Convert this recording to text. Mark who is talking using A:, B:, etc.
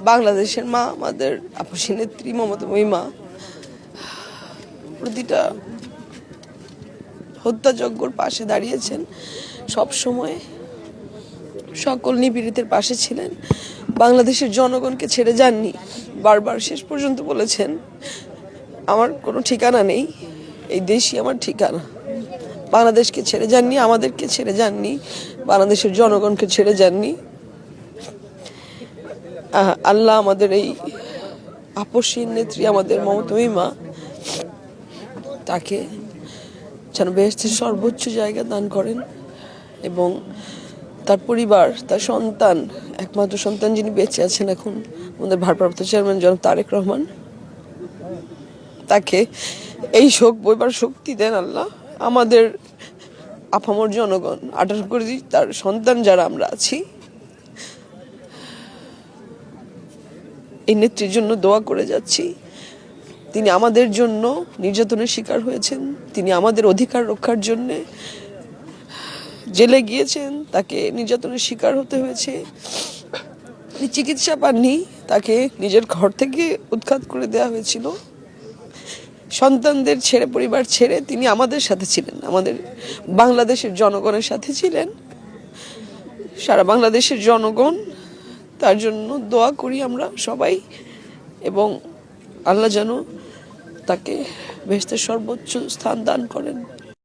A: বাংলাদেশের মা, আমাদের আপসী নেত্রী মমতাময়ী মা প্রতিটা হত্যাযজ্ঞর পাশে দাঁড়িয়েছেন, সব সময় সকল নিপীড়িতের পাশে ছিলেন, বাংলাদেশের জনগণকে ছেড়ে যাননি। বারবার শেষ পর্যন্ত বলেছেন, আমার কোনো ঠিকানা নেই, এই দেশই আমার ঠিকানা। বাংলাদেশকে ছেড়ে যাননি, আমাদেরকে ছেড়ে যাননি, বাংলাদেশের জনগণকে ছেড়ে যাননি। আল্লাহ আমাদের এই আপসীন নেত্রী, আমাদের মমতাময়ী মা, তাকে যেন বেহেশতের সর্বোচ্চ জায়গা দান করেন এবং তার পরিবার, তার সন্তান, একমাত্র সন্তান যিনি বেঁচে আছেন এখন, আমাদের ভারপ্রাপ্ত চেয়ারম্যান জনাব তারেক রহমান, তাকে এই শোক বইবার শক্তি দেন আল্লাহ। আমাদের আপামর জনগণ, 18 কোটি তার সন্তান যারা আমরা আছি, এই নেত্রীর জন্য দোয়া করে যাচ্ছি। তিনি আমাদের জন্য নির্যাতনের শিকার হয়েছেন, তিনি আমাদের অধিকার রক্ষার জন্য জেলে গিয়েছেন, তাকে নির্যাতনের শিকার হতে হয়েছে, তিনি চিকিৎসা পাননি, তাকে নিজের ঘর থেকে উৎখাত করে দেওয়া হয়েছিল। সন্তানদের ছেড়ে, পরিবার ছেড়ে তিনি আমাদের সাথে ছিলেন, আমাদের বাংলাদেশের জনগণের সাথে ছিলেন। সারা বাংলাদেশের জনগণ তার জন্য দোয়া করি আমরা সবাই, এবং আল্লাহ যেন তাকে বেহেশতের সর্বোচ্চ স্থান দান করেন।